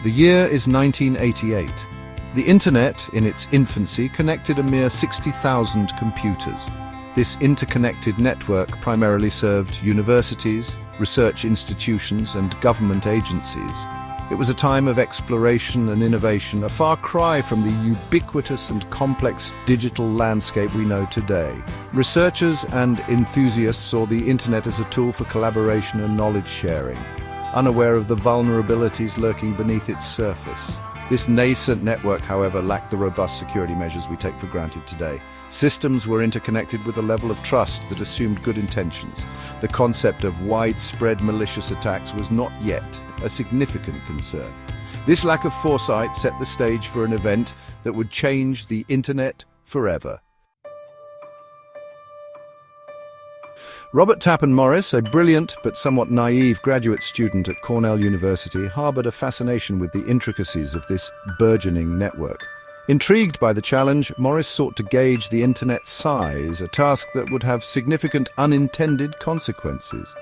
The year is 1988. The internet, in its infancy, connected a mere 60,000 computers. This interconnected network primarily served universities, research institutions, and government agencies. It was a time of exploration and innovation, a far cry from the ubiquitous and complex digital landscape we know today. Researchers and enthusiasts saw the internet as a tool for collaboration and knowledge sharing, unaware of the vulnerabilities lurking beneath its surface. This nascent network, however, lacked the robust security measures we take for granted today. Systems were interconnected with a level of trust that assumed good intentions. The concept of widespread malicious attacks was not yet a significant concern. This lack of foresight set the stage for an event that would change the internet forever. Robert Tappan Morris, a brilliant but somewhat naive graduate student at Cornell University, harbored a fascination with the intricacies of this burgeoning network. Intrigued by the challenge, Morris sought to gauge the internet's size, a task that would have significant unintended consequences.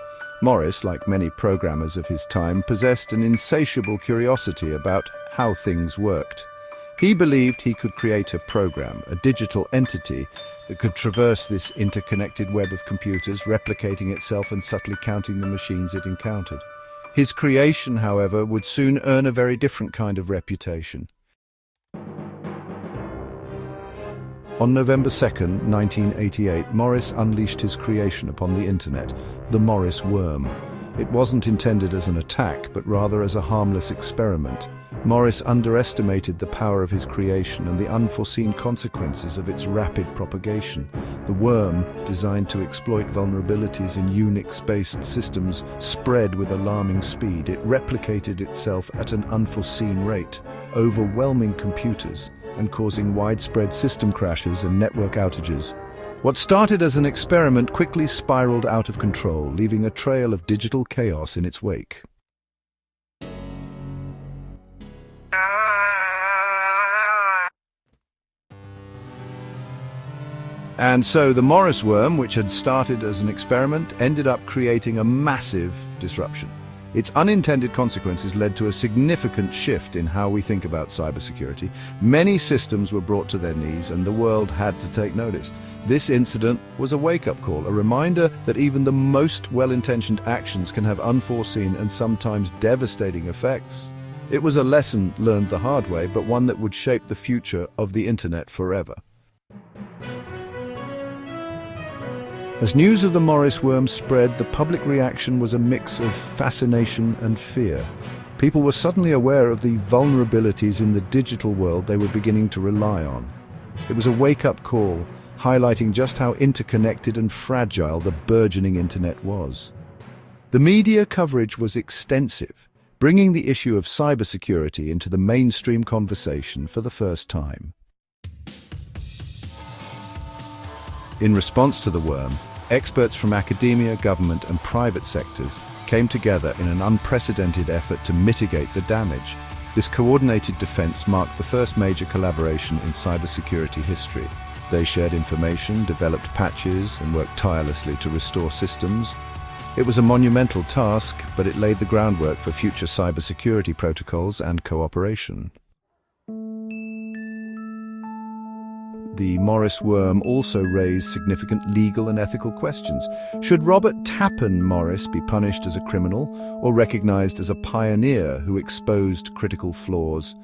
Morris, like many programmers of his time, possessed an insatiable curiosity about how things worked. He believed he could create a program, a digital entity, that could traverse this interconnected web of computers, replicating itself and subtly counting the machines it encountered. His creation, however, would soon earn a very different kind of reputation. On November 2nd, 1988, Morris unleashed his creation upon the internet, the Morris worm. It wasn't intended as an attack, but rather as a harmless experiment. Morris underestimated the power of his creation and the unforeseen consequences of its rapid propagation. The worm, designed to exploit vulnerabilities in Unix-based systems, spread with alarming speed. It replicated itself at an unforeseen rate, overwhelming computers and causing widespread system crashes and network outages. What started as an experiment quickly spiraled out of control, leaving a trail of digital chaos in its wake. And so the Morris worm, which had started as an experiment, ended up creating a massive disruption. Its unintended consequences led to a significant shift in how we think about cybersecurity. Many systems were brought to their knees, and the world had to take notice. This incident was a wake-up call, a reminder that even the most well-intentioned actions can have unforeseen and sometimes devastating effects. It was a lesson learned the hard way, but one that would shape the future of the internet forever. As news of the Morris worm spread, the public reaction was a mix of fascination and fear. People were suddenly aware of the vulnerabilities in the digital world they were beginning to rely on. It was a wake-up call, highlighting just how interconnected and fragile the burgeoning internet was. The media coverage was extensive, bringing the issue of cybersecurity into the mainstream conversation for the first time. In response to the worm, experts from academia, government, and private sectors came together in an unprecedented effort to mitigate the damage. This coordinated defense marked the first major collaboration in cybersecurity history. They shared information, developed patches, and worked tirelessly to restore systems. It was a monumental task, but it laid the groundwork for future cybersecurity protocols and cooperation. The Morris worm also raised significant legal and ethical questions. Should Robert Tappan Morris be punished as a criminal or recognized as a pioneer who exposed critical flaws?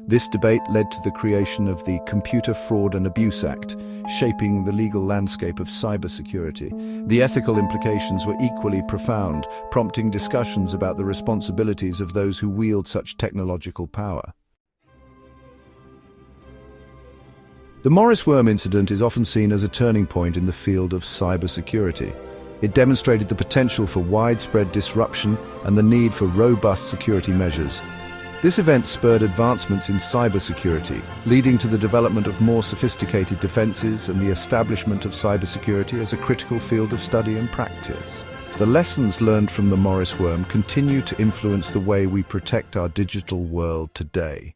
This debate led to the creation of the Computer Fraud and Abuse Act, shaping the legal landscape of cybersecurity. The ethical implications were equally profound, prompting discussions about the responsibilities of those who wield such technological power. The Morris worm incident is often seen as a turning point in the field of cybersecurity. It demonstrated the potential for widespread disruption and the need for robust security measures. This event spurred advancements in cybersecurity, leading to the development of more sophisticated defenses and the establishment of cybersecurity as a critical field of study and practice. The lessons learned from the Morris worm continue to influence the way we protect our digital world today.